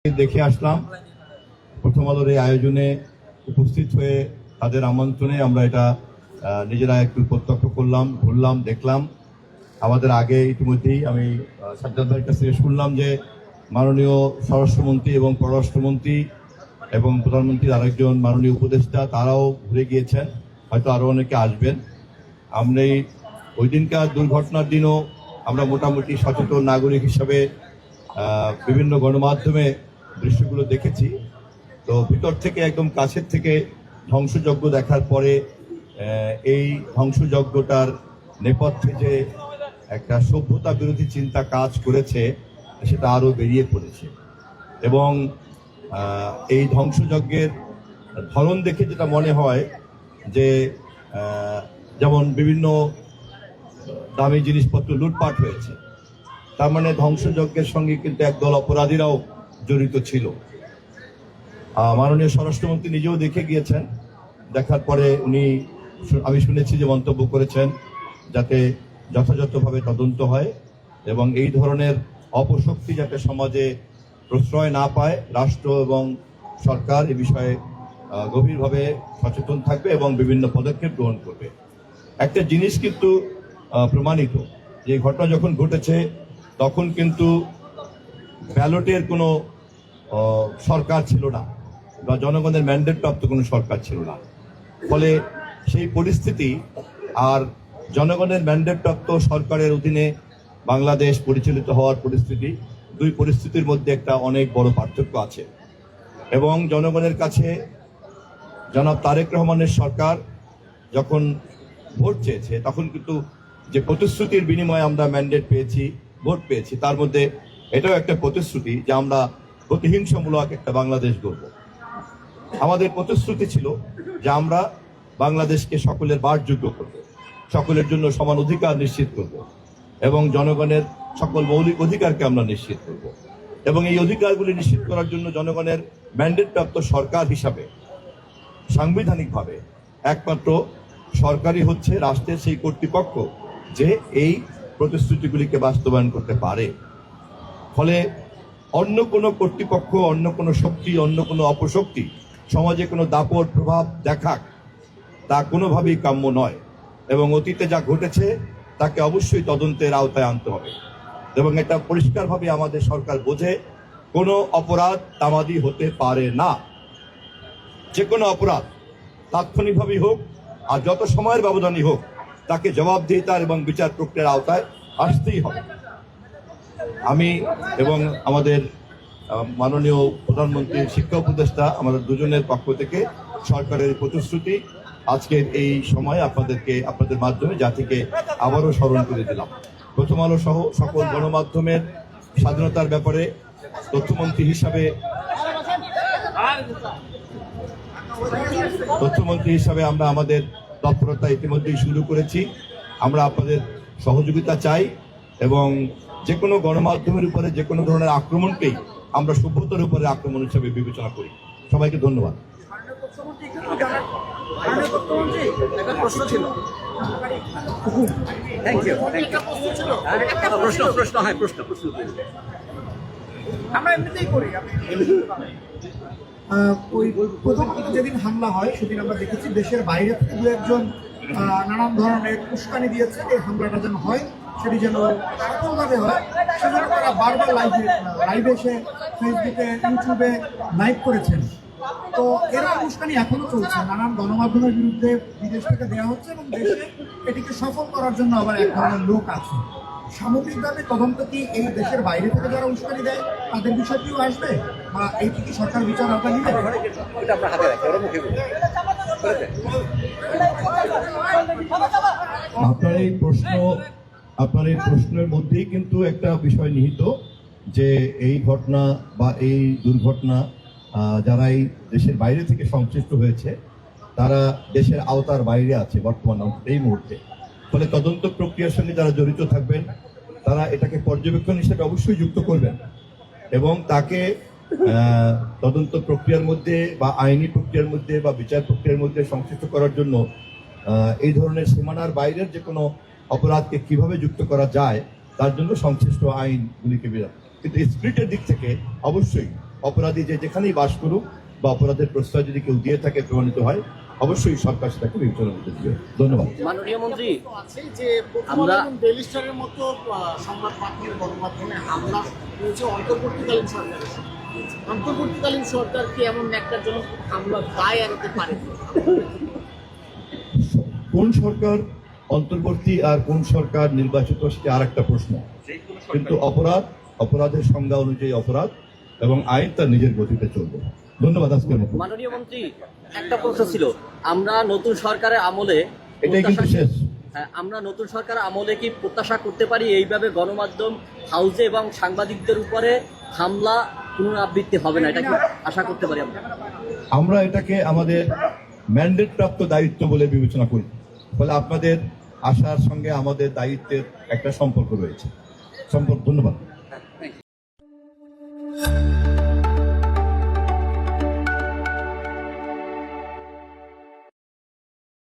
দেখে আসলাম। প্রথম আলোর এই আয়োজনে উপস্থিত হয়ে তাদের আমন্ত্রণে আমরা এটা নিজেরা একটু প্রত্যক্ষ করলাম, ঘুরলাম, দেখলাম। আমাদের আগে ইতিমধ্যেই আমি সাজ্জাদ ভাইয়ের কাছ থেকে শুনলাম যে মাননীয় স্বরাষ্ট্রমন্ত্রী এবং পররাষ্ট্রমন্ত্রী এবং প্রধানমন্ত্রীর আরেকজন মাননীয় উপদেষ্টা তারাও ঘুরে গিয়েছেন, হয়তো আরো অনেকে আসবেন। আমরা ওই দিনকার দুর্ঘটনার দিনও আমরা মোটামুটি সচেতন নাগরিক হিসাবে বিভিন্ন গণমাধ্যমে দৃশ্যগুলো দেখেছি। তো ভিতর থেকে একদম কাছের থেকে ধ্বংসযজ্ঞ দেখার পরে এই ধ্বংসযজ্ঞটার নেপথ্যে যে একটা সভ্যতা বিরোধী চিন্তা কাজ করেছে সেটা আরো বেরিয়ে পড়েছে। এবং এই ধ্বংসযজ্ঞের ধরন দেখে যেটা মনে হয় যে যেমন বিভিন্ন দামি জিনিসপত্র লুটপাট হয়েছে, তার মানে ধ্বংসযজ্ঞের সঙ্গে কিন্তু একদল অপরাধীরাও জড়িত ছিল। মাননীয় স্বরাষ্ট্রমন্ত্রী নিজেও দেখে গিয়েছেন, দেখার পরে উনি আমি শুনেছি যে মন্তব্য করেছেন যাতে যথাযথভাবে তদন্ত হয় এবং এই ধরনের অপশক্তি যাতে সমাজে প্রশ্রয় না পায়, রাষ্ট্র এবং সরকার এ বিষয়ে গভীরভাবে সচেতন থাকবে এবং বিভিন্ন পদক্ষেপ গ্রহণ করবে। একটা জিনিস কিন্তু প্রমাণিত, যে ঘটনা যখন ঘটেছে তখন কিন্তু ব্যালটের কোনো সরকার ছিল না বা জনগণের ম্যান্ডেট প্রাপ্ত কোনো সরকার ছিল না। ফলে সেই পরিস্থিতি আর জনগণের ম্যান্ডেট প্রাপ্ত সরকারের অধীনে বাংলাদেশ পরিচালিত হওয়ার পরিস্থিতি, দুই পরিস্থিতির মধ্যে একটা অনেক বড় পার্থক্য আছে। এবং জনগণের কাছে জনাব তারেক রহমানের সরকার যখন ভোট চেয়েছে তখন কিন্তু যে প্রতিশ্রুতির বিনিময়ে আমরা ম্যান্ডেট পেয়েছি, ভোট পেয়েছি, তার মধ্যে এটাও একটা প্রতিশ্রুতি যে আমরা প্রতিহিংসামূলক একটা বাংলাদেশ গড়ব। আমাদের প্রতিশ্রুতি ছিল যে আমরা বাংলাদেশকে সকলের বাসযোগ্য করব, সকলের জন্য সমান অধিকার নিশ্চিত করব এবং জনগণের সকল মৌলিক অধিকারকে আমরা নিশ্চিত করব। এবং এই অধিকারগুলি নিশ্চিত করার জন্য জনগণের ম্যান্ডেট প্রাপ্ত সরকার হিসাবে সাংবিধানিকভাবে একমাত্র সরকারই হচ্ছে রাষ্ট্রের সেই কর্তৃপক্ষ যে এই প্রতিশ্রুতিগুলিকে বাস্তবায়ন করতে পারে। ফলে অন্য কোনো কর্তৃপক্ষ, অন্য কোনো শক্তি, অন্য কোনো অপশক্তি সমাজে কোনো দাপট প্রভাব দেখাক, তা কোনোভাবেই কাম্য নয়। এবং অতীতে যা ঘটেছে তাকে অবশ্যই তদন্তের আওতায় আনতে হবে। এবং এটা পরিষ্কারভাবে আমাদের সরকার বোঝে, কোনো অপরাধ তামাদি হতে পারে না। যে কোনো অপরাধ তাৎক্ষণিকভাবেই হোক আর যত সময়ের ব্যবধানই হোক, তাকে জবাবদিহিতার এবং বিচার প্রক্রিয়ার আওতায় আসতেই হবে। আমি এবং আমাদের মাননীয় প্রধানমন্ত্রীর শিক্ষা উপদেষ্টা, আমাদের দুজনের পক্ষ থেকে সরকারের প্রতিশ্রুতি আজকের এই সময় আপনাদের মাধ্যমে জাতিকে আবারও স্মরণ করে দিলাম। প্রথম আলো সহ সকল গণমাধ্যমের স্বাধীনতার ব্যাপারে তথ্যমন্ত্রী হিসাবে আমরা আমাদের তৎপরতা ইতিমধ্যেই শুরু করেছি। আমরা আপনাদের সহযোগিতা চাই এবং যে কোনো গণমাধ্যমের উপরে যে কোনো ধরনের আক্রমণকেই আমরা সভ্যতার উপরে আক্রমণ হিসেবে বিবেচনা করি। সবাইকে ধন্যবাদ। প্রথম যেদিন হামলা হয় সেদিন আমরা দেখেছি দেশের বাইরে থেকে দু একজন নানান ধরনের উস্কানি দিয়েছে এই হামলাটা যেন হয়, সেটি যেন সফলভাবে হয়, সেজন্য তারা বারবার লাইভে এসে ফেসবুকে, ইউটিউবে লাইভ করেছেন। তো এরকম উস্কানি এখনো চলছে, নানান গণমাধ্যমের বিরুদ্ধে বিদেশ থেকে দেওয়া হচ্ছে এবং দেশে এটিকে সফল করার জন্য আবার এক ধরনের লোক আছে। সামগ্রিকভাবে তদন্ত কি এই দেশের বাইরে থেকে যারা উস্কানি দেয় তাদের বিষয়টিও আসবে বা এইটি কি সরকার বিচার আওতায় নিবে? আপনার এই প্রশ্নের মধ্যেই কিন্তু একটা বিষয় নিহিত যে এই ঘটনা বা এই দুর্ঘটনা যারা এই দেশের বাইরে থেকে সংশ্লিষ্ট হয়েছে তারা দেশের আওতার বাইরে আছে বর্তমান এই মুহূর্তে। ফলে তদন্ত প্রক্রিয়ার সঙ্গে যারা জড়িত থাকবেন তারা এটাকে পর্যবেক্ষণ হিসেবে অবশ্যই যুক্ত করবেন এবং তাকে তদন্ত প্রক্রিয়ার মধ্যে বা আইনি প্রক্রিয়ার মধ্যে বা বিচার প্রক্রিয়ার মধ্যে সংশ্লিষ্ট করার জন্য এই ধরনের সীমানার বাইরের যে কোনো অপরাধকে কিভাবে যুক্ত করা যায় তার জন্য সংশ্লিষ্ট আইনগুলিকে বেরোয়। কিন্তু স্পিরিটের দিক থেকে অবশ্যই অপরাধী যে যেখানেই বাস করুক বা অপরাধের প্রশ্রয় যদি কেউ দিয়ে থাকে প্রমাণিত হয়, অবশ্যই সরকার সেটাকে বিবেচনা করতে দিবে। ধন্যবাদ। মাননীয় মন্ত্রী, আছে যে আমরা ডেইলি স্টারের মতো সংবাদ মাধ্যম গণমাধ্যমে হামলা হয়েছে অন্তর্বর্তীকালীন সরকারের। অন্তর্বর্তীকালীন সরকার কি এমন একটার জন্য হামলা দায় এড়াতে পারে? কোন সরকার অন্তর্বর্তী আর কোন সরকার নির্বাচিত সেটা আর একটা প্রশ্ন, কিন্তু অপরাধের সংজ্ঞা অনুযায়ী অপরাধ এবং আইন তার নিজের গতিতে চলবে। ধন্যবাদ। আজকের মতো মাননীয় মন্ত্রী, একটা প্রশ্ন ছিল, আমরা নতুন সরকারের আমলে এটাই কিন্তু শেষ। হ্যাঁ, আমরা নতুন সরকারের আমলে কি প্রত্যাশা করতে পারি এইভাবে গণমাধ্যম হাউসে এবং সাংবাদিকদের উপরে হামলা পুনরাবৃত্তি হবে না, এটা কি আশা করতে পারি আমরা? আমরা এটাকে আমাদের ম্যান্ডেট প্রাপ্ত দায়িত্ব বলে বিবেচনা করি। ফলে আপনাদের আশার সঙ্গে আমাদের দায়িত্বের একটা সম্পর্ক রয়েছে। ধন্যবাদ।